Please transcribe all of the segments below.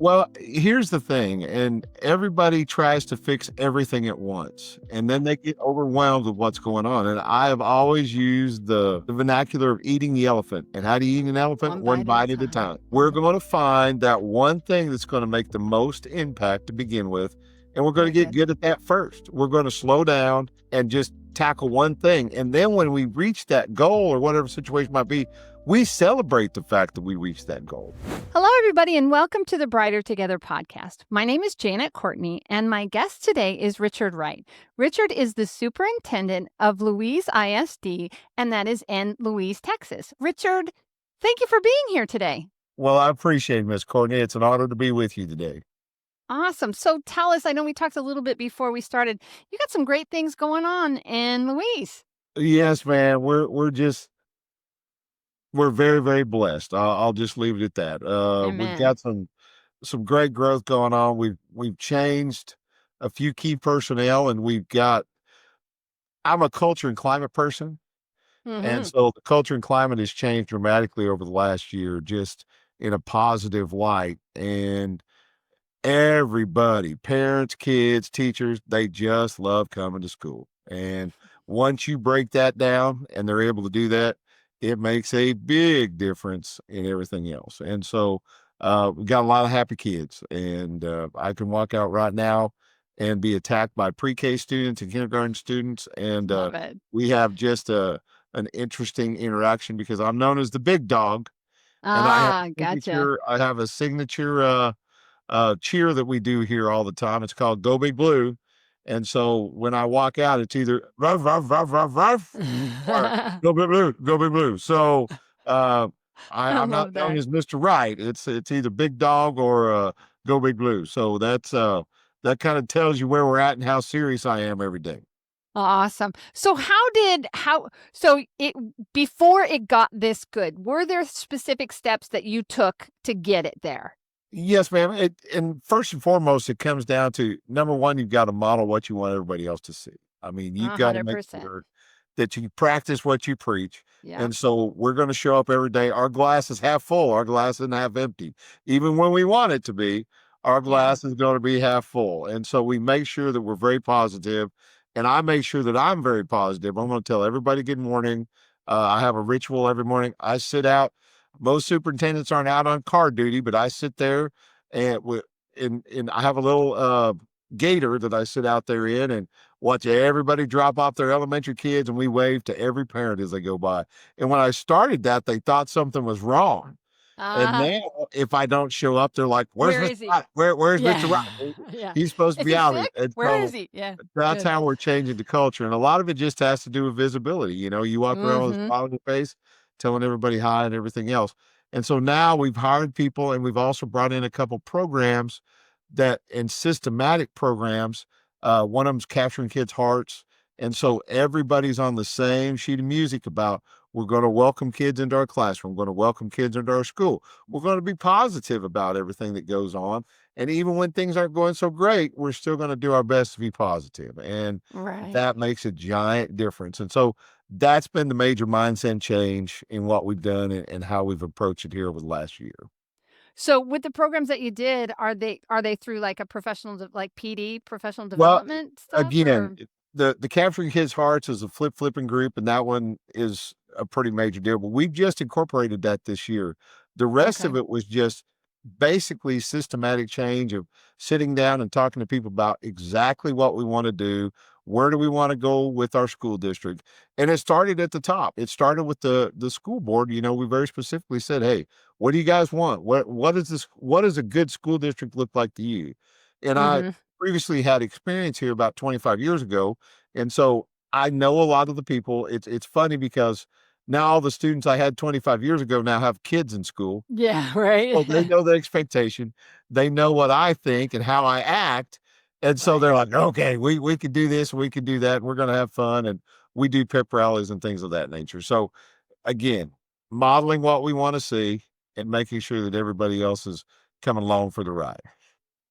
Well, here's the thing, and everybody tries to fix everything at once, and then they get overwhelmed with what's going on. And I have always used the vernacular of eating the elephant. And how do you eat an elephant? One One bite at a bite at a time. time. We're going to find that one thing that's going to make the most impact to begin with, and we're going to Very get good. good at that first. We're going to slow down and just tackle one thing. And then when we reach that goal or whatever situation might be, we celebrate the fact that we reached that goal. Hello, everybody, and welcome to the Brighter Together podcast. My name is Janet Courtney, and my guest today is Richard Wright. Richard is the superintendent of Louise ISD, and that is in Louise, Texas. Richard, thank you for being here today. Well, I appreciate it, Miss Courtney. It's an honor to be with you today. Awesome. So tell us, I know we talked a little bit before we started. You got some great things going on in Louise. Yes, man. We're very, very blessed. I'll just leave it at that. We've Amen. got some great growth going on. We've changed a few key personnel, and we've got. I'm a culture and climate person, and Mm-hmm. so the culture and climate has changed dramatically over the last year, just in a positive light. And everybody, parents, kids, teachers, they just love coming to school. And once you break that down and they're able to do that, it makes a big difference in everything else. And so we got a lot of happy kids. And I can walk out right now and be attacked by pre-K students and kindergarten students. And Love it. we have just an interesting interaction because I'm known as the big dog. And Ah, gotcha. I have a signature cheer that we do here all the time. It's called Go Big Blue. And so when I walk out, it's either ruff, ruff, ruff, ruff, ruff, or go big blue, go big blue. So uh, I I'm not love known that. as Mr. Right. It's either big dog or go big blue. So that kind of tells you where we're at and how serious I am every day. Awesome. So so it before it got this good, were there specific steps that you took to get it there? Yes, ma'am. And first and foremost, it comes down to number one, you've got to model what you want everybody else to see. I mean, you've got to make 100%. sure that you practice what you preach. Yeah. And so we're going to show up every day. Our glass is half full, our glass isn't half empty. Even when we want it to be, our Yeah. glass is going to be half full. And so we make sure that we're very positive, and I make sure that I'm very positive. I'm going to tell everybody good morning. I have a ritual every morning. I sit out. Most superintendents aren't out on car duty, but I sit there and I have a little gator that I sit out there in and watch everybody drop off their elementary kids, and we wave to every parent as they go by. And when I started that, they thought something was wrong. And Ah, now if I don't show up, they're like, "Where's where Mr. is he? Wright? Where's Mr. Wright? Yeah. Yeah. He's supposed to Is be he out here." sick? And Where is so he? Yeah. that's Good. how we're changing the culture. And a lot of it just has to do with visibility. You walk around with a Mhm. smile on your face, telling everybody hi and everything else. And so now we've hired people, and we've also brought in a couple programs that and systematic programs. One of them's capturing kids' hearts. And so everybody's on the same sheet of music about we're going to welcome kids into our classroom. We're going to welcome kids into our school. We're going to be positive about everything that goes on. And even when things aren't going so great, we're still going to do our best to be positive. And Right. that makes a giant difference. And so that's been the major mindset change in what we've done and how we've approached it here over the last year. So with the programs that you did, are they through like a like PD, professional Well, development stuff again, or the Capturing Kids Hearts is a flipping group, and that one is a pretty major deal. But we've just incorporated that this year. The rest of okay. it was just basically systematic change of sitting down and talking to people about exactly what we want to do, where do we want to go with our school district. And it started at the top. It started with the school board. We very specifically said, "Hey, what do you guys want? What does a good school district look like to you?" And I Mhm. previously had experience here about 25 years ago. And so I know a lot of the people. It's funny because now all the students I had 25 years ago now have kids in school. Yeah, So they right. know the expectation. They know what I think and how I act. And so Right. they're like, okay, we could do this, we could do that, and we're gonna have fun. And we do pep rallies and things of that nature. So again, modeling what we want to see and making sure that everybody else is coming along for the ride.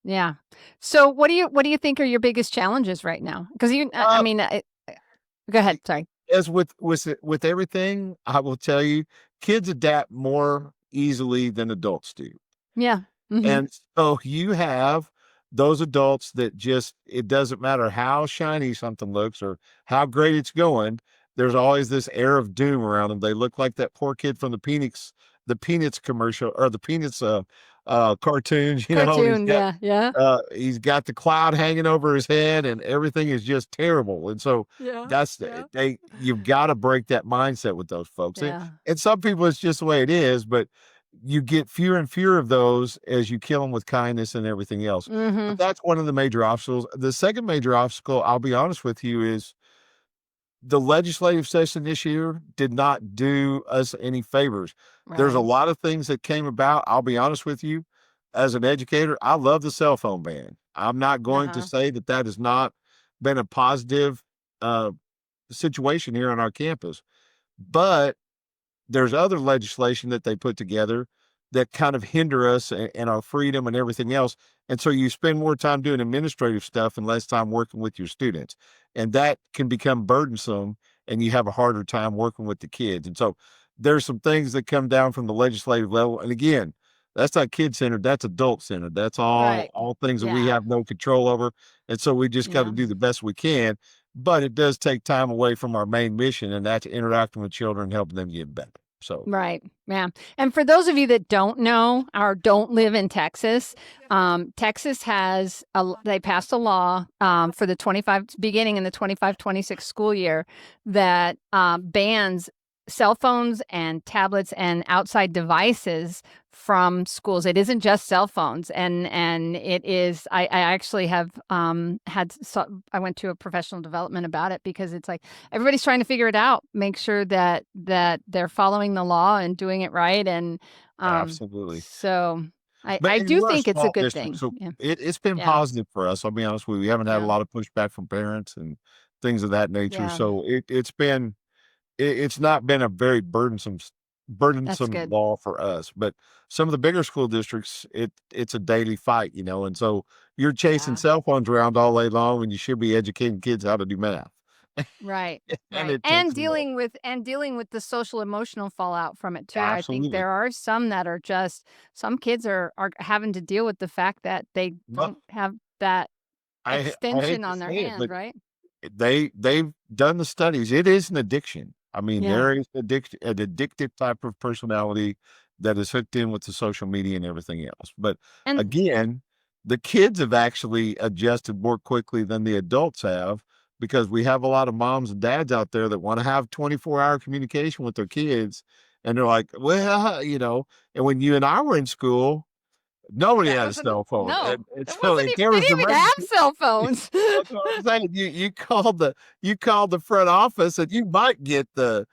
Yeah. So what do you think are your biggest challenges right now? Because I Uh, mean, go ahead. Sorry. as with everything, I will tell you, kids adapt more easily than adults do. Yeah. Mhm. And so you have those adults that just it doesn't matter how shiny something looks or how great it's going, there's always this air of doom around them. They look like that poor kid from the Peanuts commercial or the Peanuts cartoons, and Cartoon, yeah, yeah. he's got the cloud hanging over his head and everything is just terrible. And so Yeah, that's yeah, you've got to break that mindset with those folks. yeah. And some people it's just the way it is, but you get fewer and fewer of those as you kill them with kindness and everything else. But Mhm. that's one of the major obstacles. The second major obstacle, I'll be honest with you, is the legislative session this year did not do us any favors. There's a Right. lot of things that came about. I'll be honest with you, as an educator, I love the cell phone ban. I'm not going to Uh-huh. say that that has not been a positive uh, situation here on our campus, but there's other legislation that they put together that kind of hinder us and our freedom and everything else. And so you spend more time doing administrative stuff and less time working with your students. And that can become burdensome and you have a harder time working with the kids. And so there's some things that come down from the legislative level. And again, that's not kid centered, that's adult centered. That's Right. all things that we Yeah, have no control over. And so we just got to yeah. do the best we can. But it does take time away from our main mission, and that's interacting with children and helping them get better. So, Right. Yeah. And for those of you that don't know or don't live in Texas, Texas they passed a law for the 25, beginning in the 25-26 school year that bans cell phones and tablets and outside devices from schools. It isn't just cell phones. And it is, I actually have I went to a professional development about it because it's like, everybody's trying to figure it out, make sure that they're following the law and doing it right. And absolutely. so But I and do we're a think it's a small good district, thing. so Yeah. it's been Yeah. positive for us. I'll be honest with you. We haven't had a Yeah. lot of pushback from parents and things of that nature. Yeah. So it's not been a very That's burdensome good. law for us. But some of the bigger school districts, it's a daily fight, and so you're chasing Yeah. cell phones around all day long when you should be educating kids how to do math. Right. And Right. it takes a lot. And dealing with the social emotional fallout from it too. I think Absolutely. there are some that are just some kids are having to deal with the fact that they Well, don't have that I extension hate to on their say it, hand, but right? they've done the studies. It is an addiction. I mean, Yeah. there is an addictive type of personality that is hooked in with the social media and everything else. But And again, the kids have actually adjusted more quickly than the adults have because we have a lot of moms and dads out there that want to have 24-hour communication with their kids. And they're like, well, and when you and I were in school, nobody that had a wasn't cell phone. no. And That so wasn't if even there they was an didn't even have emergency, cell phones. that's what I'm saying. You called the front office and you might get the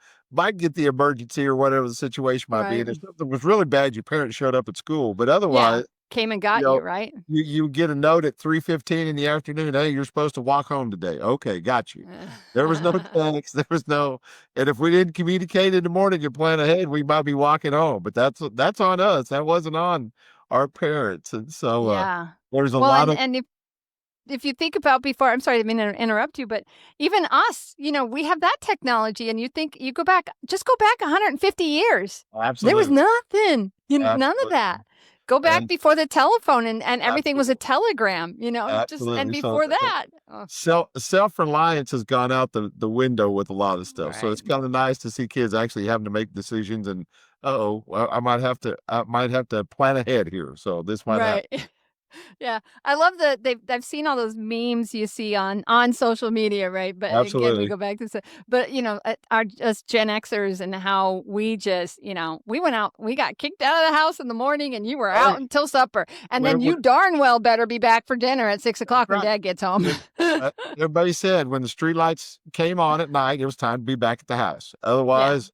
emergency or whatever the situation might be. Right. And if something was really bad, your parents showed up at school. But Yeah. otherwise, Came and you got you, know, right? you get a note at 3:15 in the afternoon. Hey, you're supposed to walk home today. Okay, got you. There was no text. There was no, and if we didn't communicate in the morning and plan ahead, we might be walking home. But that's on us. That wasn't on our parents. And so Yeah. there's a Well, lot of and if you think about before, I'm sorry, I didn't mean to interrupt you, but even us, we have that technology and you think you just go back 150 years. There was absolutely, nothing, none of absolutely. that. Go back And before the telephone and everything was a absolutely, telegram, just and absolutely. So before that. Oh, self-reliance has gone out the window with a lot of stuff. So right. it's kind of nice to see kids actually having to make decisions and, oh, well, I might have to plan ahead here. So this might happen. Right. Yeah, I love I've seen all those memes you see on social media, right? But again, we Absolutely. go back to but our us Gen Xers and how we just, we went out, we got kicked out of the house in the morning, and you were Oh, out until supper, and then when you darn well better be back for dinner at 6 o'clock when right. Dad gets home. When everybody said when the streetlights came on at night, it was time to be back at the house. Yeah, Otherwise,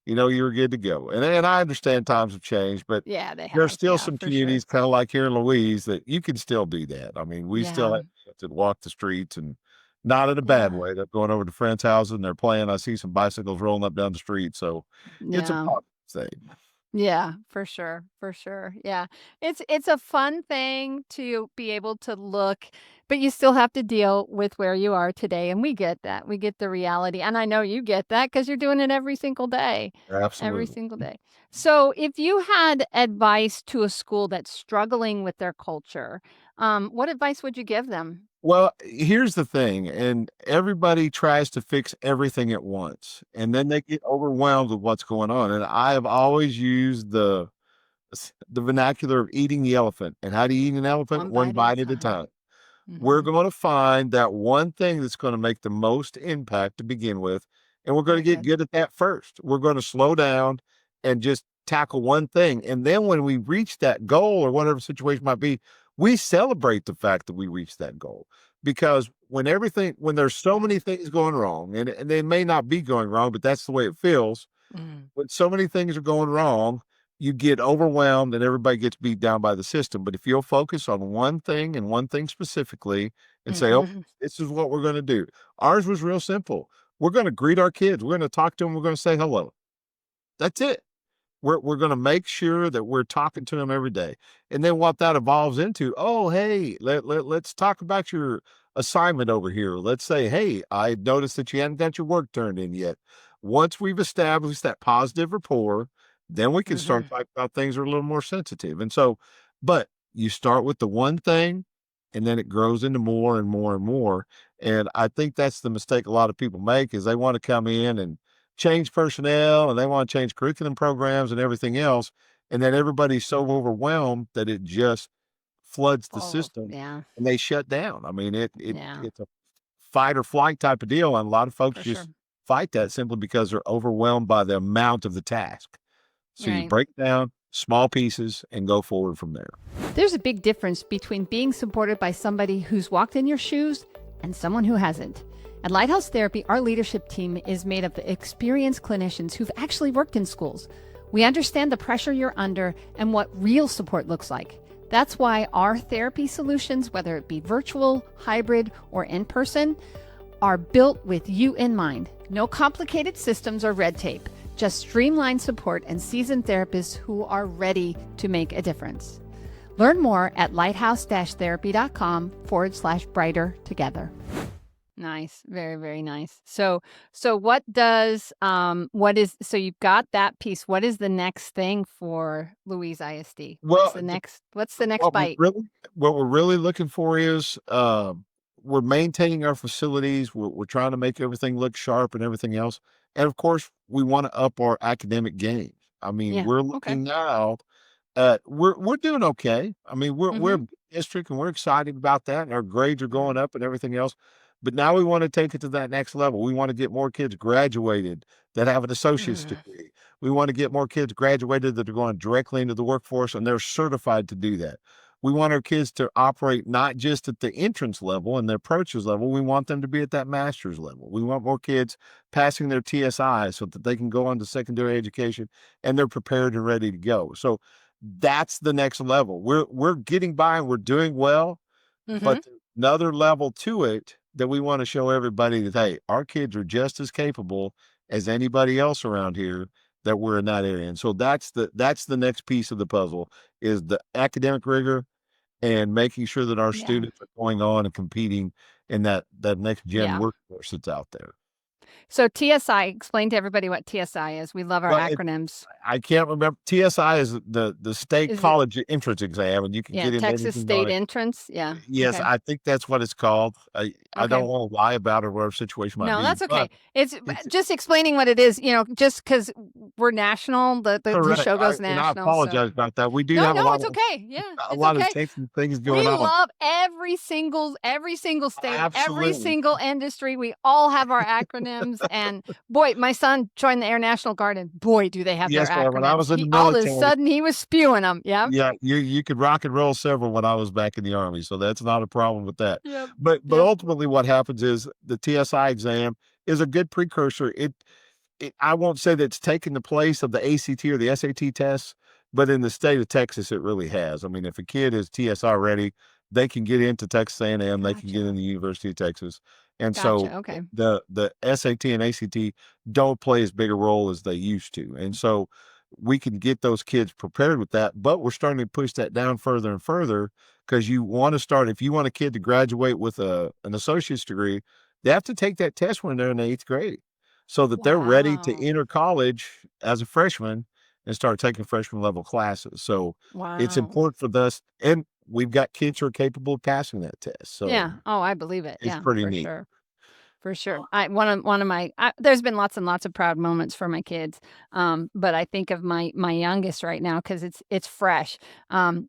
you were good to go. And I understand times have changed, but yeah, they there's have, still yeah, some for sure. communities, kind of like here in Louise, that you can still do that. I mean, we still Yeah, have to walk the streets and not in a bad yeah, way. They're going over to friends' houses and they're playing. I see some bicycles rolling up down the street. So it's a yeah. positive thing. Yeah, for sure, for sure. Yeah. It's a fun thing to be able to look but you still have to deal with where you are today, and we get that. We get the reality, and I know you get that because 'cause you're doing it every Absolutely. single day. So, if you had advice to a school that's struggling with their culture, what advice would you give them? Well, here's the thing, and everybody tries to fix everything at once, and then they get overwhelmed with what's going on. And I have always used the vernacular of eating the elephant. And how do you eat an elephant? One One bite at a bite at a time. time. We're Mhm. going to find that one thing that's going to make the most impact to begin with, and we're going to Very get good. good at that first. We're going to slow down and just tackle one thing. And then when we reach that goal or whatever situation might be, we celebrate the fact that we reached that goal. Because when there's so many Yes. things going wrong, and they may not be going wrong, but that's the way it feels. Mm. When so many things are going wrong, you get overwhelmed and everybody gets beat down by the system. But if you'll focus on one thing and one thing specifically and say, "Oh, Mhm. this is what we're going to do." Ours was real simple. We're going to greet our kids. We're going to talk to them. We're going to say hello. That's it. We're gonna make sure that we're talking to them every day. And then what that evolves into, "Oh, hey, let's talk about your assignment over here." Let's say, "Hey, I noticed that you hadn't got your work turned in yet." Once we've established that positive rapport, then we can start Mhm. talking about things that are a little more sensitive. And so, but you start with the one thing, and then it grows into more and more and more. And I think that's the mistake a lot of people make is they want to come in and change personnel and they want to change curriculum programs and everything else. And then everybody's so overwhelmed that it just floods the Oh, system yeah. and they shut down. I mean, Yeah, it's a fight or flight type of deal. And a lot of folks for sure. just fight that simply because they're overwhelmed by the amount of the task. So you Right. break down small pieces and go forward from there. There's a big difference between being supported by somebody who's walked in your shoes and someone who hasn't. At Lighthouse Therapy, our leadership team is made of experienced clinicians who've actually worked in schools. We understand the pressure you're under and what real support looks like. That's why our therapy solutions, whether it be virtual, hybrid, or in person, are built with you in mind. No complicated systems or red tape, just streamlined support and seasoned therapists who are ready to make a difference. Learn more at lighthouse-therapy.com/brighter together. Nice. Very, very nice. So what does so you've got that piece. What is the next thing for Louise ISD? Well, What's the next what we're bite? really what we're really looking for is, we're maintaining our facilities, we're trying to make everything look sharp and everything else, and of course, we wanna up our academic gains. I mean, Yeah. we're Okay. looking now we're doing okay. I mean, we're a Mhm. big district, and we're excited about that, and our grades are Mhm. going up and everything else, but now we wanna take it to that next level. We wanna get more kids graduated that have an associate's Mhm. degree. We wanna get more kids graduated that are going directly into the workforce, and they're certified to do that. We want our kids to operate not just at the entrance level and the approaches level, we want them to be at that master's level. We want more kids passing their TSI so that they can go on to secondary education and they're prepared and ready to go. So that's the next level. We're getting by and we're doing well, Mhm. but there's another level to it that we want to show everybody that hey, our kids are just as capable as anybody else around here that we're in that area. And so that's the next piece of the puzzle is the academic rigor and making sure that our Yeah. students are going on and competing in that next gen Yeah. workforce that's out there. So TSI, explain to everybody what TSI is. We love our Well, acronyms. I can't remember. TSI is the state Is it college entrance exam, and you can yeah, get into Texas anything on State it. Entrance? Yeah. Yes, Okay. I think that's what it's called. I Okay. don't wanna lie about it, whatever situation might No, be, that's okay. but It's it's just explaining what it is, just because 'cause we're national, the correct. show goes I national, so apologize about that. We do no, have no, it's okay. Yeah, a it's lot of okay. Texas things We going on. love every single state, every Absolutely. single industry. We all have our acronyms, and boy, my son joined the Air National Guard, and boy, do they have their Yes, ma'am. When I acronyms. was in the He all of a military, sudden, he was spewing them. Yep. yeah, you could rock and roll several when I was back in the Army, so that's not a problem with that. Yep. But Yep. ultimately what happens is the TSI exam is a good precursor. I won't say that it's taken the place of the ACT or the SAT tests, but in the state of Texas, it really has. I mean, if a kid is TSI ready, they can get into Texas A&M, they can get Gotcha. in the University of Texas. And Gotcha. so Okay. the SAT and ACT don't play as big a role as they used to. And so we can get those kids prepared with that. But we're starting to push that down further and further because you want to start, if you want a kid to graduate with an associate's degree, they have to take that test when they're in the 8th grade so that they're ready to Wow. enter college as a freshman and start taking freshman level classes. So it's Wow. important for us. And we've got kids who are capable of passing that test. So Yeah. Oh, I believe it. it's Yeah, pretty for neat. sure. For sure. One of my there's been lots and lots of proud moments for my kids. But I think of my youngest right now because it's fresh.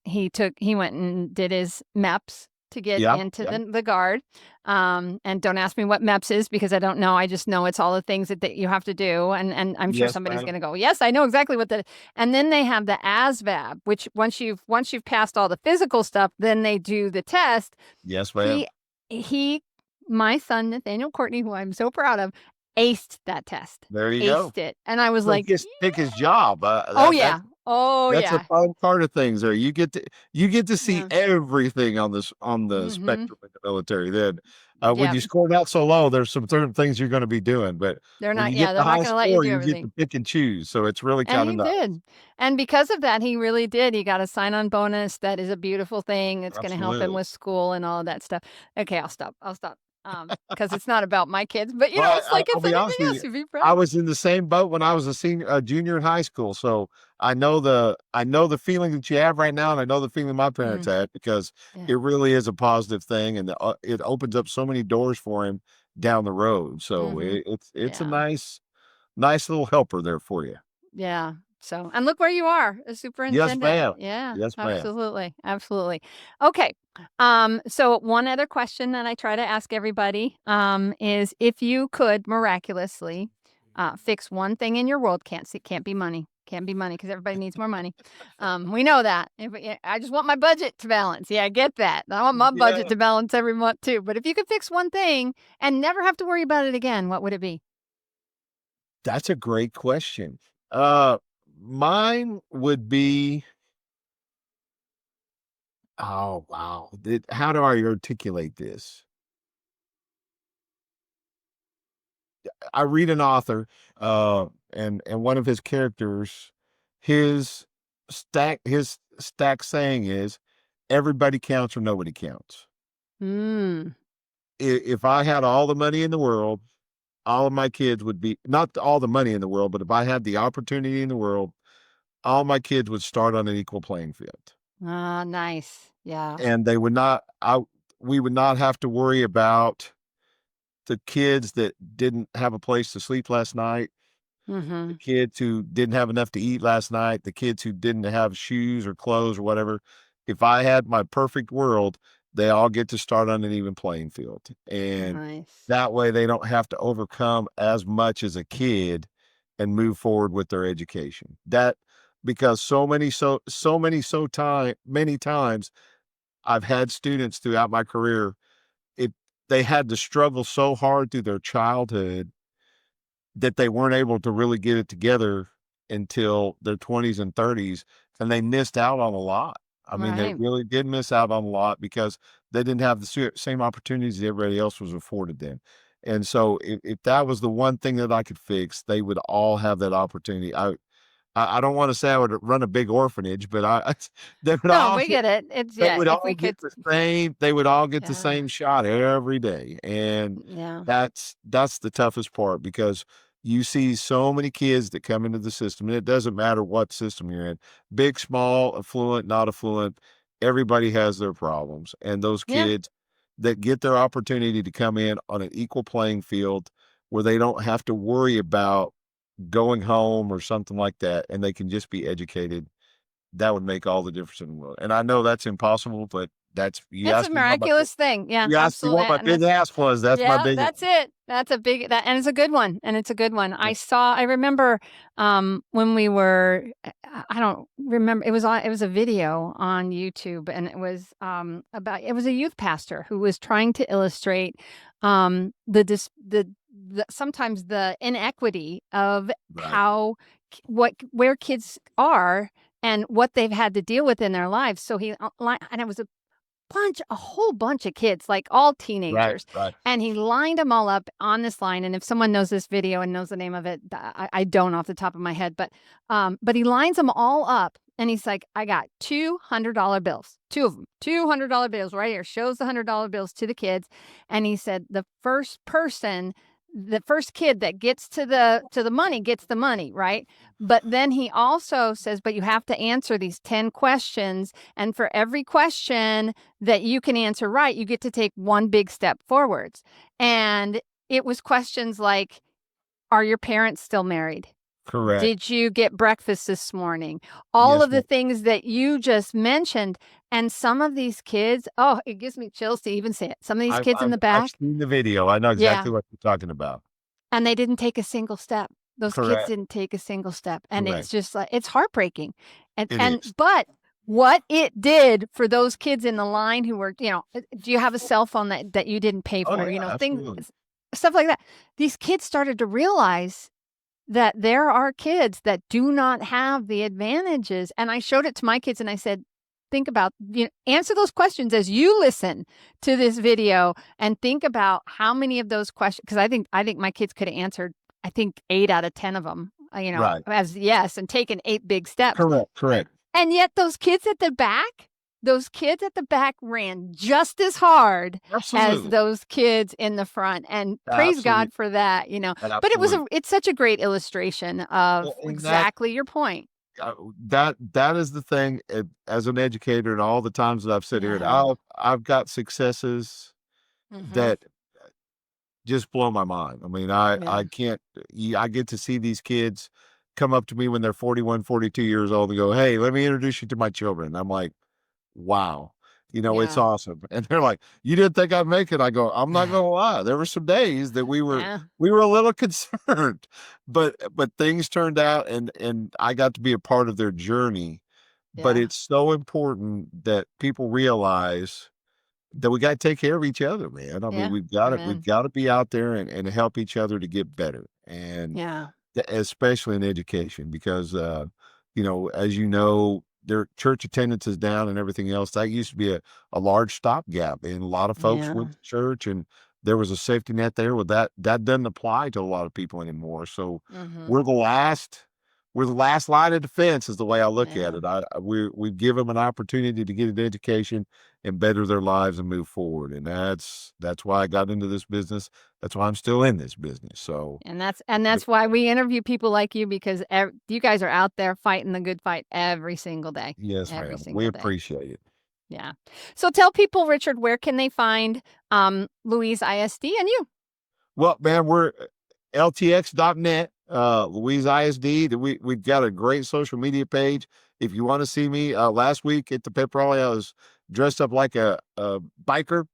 He went and did his MEPS to get Yeah. into Yeah. the guard. And don't ask me what MEPS is because I don't know. I just know it's all the things that you have to do. And I'm sure Yes, somebody's ma'am. gonna go, yes, I know exactly what that. And then they have the ASVAB, which once you've passed all the physical stuff, then they do the test. Yes, ma'am. He he my son, Nathaniel Courtney, who I'm so proud of, aced that test, There you go. aced it, and I was So he like, gets to pick his job. "Oh, yeah. Oh, That's a yeah. fun part of things there. You get to see Yeah. everything on the Mhm. spectrum in the military. Then, when Yep. you scored out so low, there's some certain things you're gonna be doing, but when you get the They're not high gonna let you score, do you get to everything." pick and choose, so it's really And kinda he nice. did. And because of that, he really did. He got a sign-on bonus that is a beautiful thing. It's gonna help him Absolutely. with school and all of that stuff. Okay, I'll stop. I'll stop. Because it's not about my kids, but, Well, it's like I'll it's be anything honest with else. you, You'd be I proud. was in the same boat when I was a junior in high school, so I know the feeling that you have right now, and I know the feeling my parents Mm, had because yeah. it really is a positive thing, and, it opens up so many doors for him down the road, so Mhm. it's a Yeah. nice little helper there for you. Yeah. So, and look where you are, a Yes, superintendent. ma'am. Yeah, Yes, ma'am. absolutely. Absolutely. Okay. So one other question that I try to ask everybody is if you could miraculously fix one thing in your world, can't be money. Can't be money because everybody needs more money. We know that. I just want my budget to balance. Yeah, I get that. I want my budget Yeah, to balance every month too. But if you could fix one thing and never have to worry about it again, what would it be? that's a great question. Uh, Mine would be oh, wow, how do I articulate this? I read an author, and one of his characters, his his stack saying is, "Everybody counts or nobody counts." Hmm. If I had all the money in the world, all of my kids would be not all the money in the world, but if I had the opportunity in the world, all my kids would start on an equal playing field, Ah, nice. Yeah. and they would not. We would not have to worry about the kids that didn't have a place to sleep last night, the Mhm. kids who didn't have enough to eat last night, the kids who didn't have shoes or clothes or whatever. If I had my perfect world, they all get to start on an even playing field. And Nice. that way they don't have to overcome as much as a kid and move forward with their education. That because many times I've had students throughout my career, it they had to struggle so hard through their childhood that they weren't able to really get it together until their 20s and 30s, and they missed out on a lot. I mean, they Right. really did miss out on a lot because they didn't have the same opportunities that everybody else was afforded them. And so if that was the one thing that I could fix, they would all have that opportunity. I don't wanna say I would run a big orphanage, but they would No, all we get get it. It's they yeah, would if all we could get they would all get the yeah. same shot every day, and Yeah. that's the toughest part because you see so many kids that come into the system, and it doesn't matter what system you're in, big, small, affluent, not affluent, everybody has their problems, and those Yeah. kids that get their opportunity to come in on an equal playing field where they don't have to worry about going home or something like that, and they can just be educated, that would make all the difference in the world. And I know that's impossible, but that's It's a miraculous thing. Yeah, you asked me absolutely. what my And big that's ask was, that's my yeah, big that's one. it. That's a big that and it's a good one. And it's a good one. Yeah, I remember when we were I don't remember it was a video on YouTube and it was about it was a youth pastor who was trying to illustrate the sometimes the inequity of right. how where kids are and what they've had to deal with in their lives. So and it was a whole bunch of kids, like all Right, teenagers. right. And he lined them all up on this line. And if someone knows this video and knows the name of it, I don't off the top of my head, but he lines them all up. And he's like, I got $200 bills, two of them, $200 bills right here, shows the $100 bills to the kids. And he said, the first kid that gets to the money gets the money, right? But then he also says, but you have to answer these 10 questions. And for every question that you can answer right, you get to take one big step forwards. And it was questions like, are your parents still married? Correct. Did you get breakfast this morning? All Yes, of the ma'am. things that you just mentioned. And some of these kids, oh, it gives me chills to even say it. Some of these kids in the I've back, seen the video. I know yeah, exactly what you're talking about. and they didn't take a single step. Those kids Correct, didn't take a single step, and it's correct. just like it's heartbreaking. It is. But what it did for those kids in the line who were, do you have a cell phone that you didn't pay Oh, for? yeah, Things, absolutely. stuff like that. These kids started to realize that there are kids that do not have the advantages. And I showed it to my kids and I said, think about, answer those questions as you listen to this video and think about how many of those questions, because I think my kids could have answered, I think 8 out of 10 of them, Right. as yes, and taken 8 big steps. Correct, correct. And yet those kids at the back ran just as hard as Absolutely. those kids in the front. And praise Absolutely. God for that. But Absolutely. it's such a great illustration of And that exactly your point. uh, that is the thing, as an educator and all the times that I've said here, Yeah. I've got successes Hmm. that just blow my mind. I mean, Yeah. I can't I get to see these kids come up to me when they're 41, 42 years old and go, "Hey, let me introduce you to my children." I'm like, "Wow, it's Yeah. awesome." And they're like, "You didn't think I'd make it?" I go, "I'm not gonna lie. There were some days that Yeah. we were a little concerned, but things turned out and I got to be a part of their journey. But Yeah. it's so important that people realize that we gotta take care of each other, man. I mean, Yeah. we've Amen. gotta be out there and help each other to get better, and Yeah. especially in education because, as you know, their church attendance is down and everything else. That used to be a large stopgap, and a lot of folks Yeah. went to church, and there was a safety net there. With that doesn't apply to a lot of people anymore. So Hmm. we're the last we're the last line of defense is the way I look at Yeah. it. We give them an opportunity to get an education and better their lives and move forward. And that's why I got into this business. That's why I'm still in this business. So And that's why we interview people like you because you guys are out there fighting the good fight every single day. yes, Every ma'am. We single day. appreciate it. Yeah. So tell people, Richard, where can they find Louise ISD and you? Well, man, we're ltx.net, Louise ISD. We've got a great social media page. If you want to see me, last week at the pep rally, I was dressed up like a biker.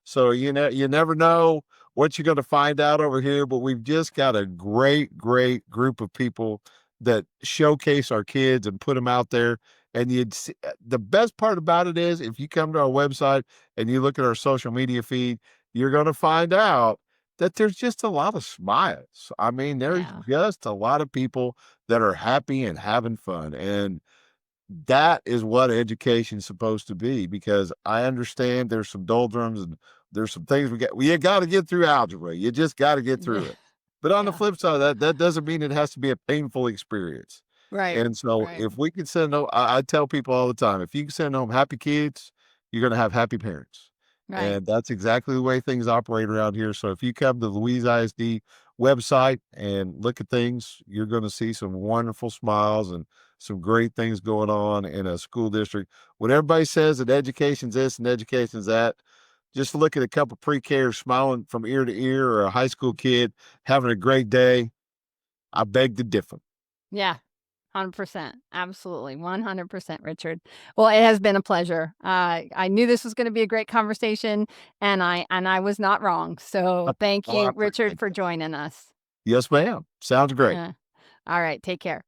So you never know what you're going to find out over here, but we've just got a great group of people that showcase our kids and put them out there. And the best part about it is if you come to our website and you look at our social media feed, you're going to find out that there's just a lot of smiles. I mean, there's Yeah. just a lot of people that are happy and having fun. And that is what education's supposed to be because I understand there's some doldrums and there's some things you got to get through algebra. You just got to get Yeah. through it. But on the Yeah. flip side of that, that doesn't mean it has to be a painful experience. Right. And so Right. if we can send home, I tell people all the time, if you can send home happy kids, you're going to have happy parents. Right. And that's exactly the way things operate around here. So if you come to the Louise ISD website and look at things, you're going to see some wonderful smiles and some great things going on in a school district. When everybody says that education's this and education's that, just look at a couple pre-Kers smiling from ear to ear or a high school kid having a great day. I beg to differ. Yeah. 100%. Absolutely. 100%, Richard. Well, it has been a pleasure. I knew this was going to be a great conversation and I was not wrong. So thank Oh, I you, Richard, appreciate for that. joining us. Yes, ma'am. Sounds great. Uh, all right. Take care.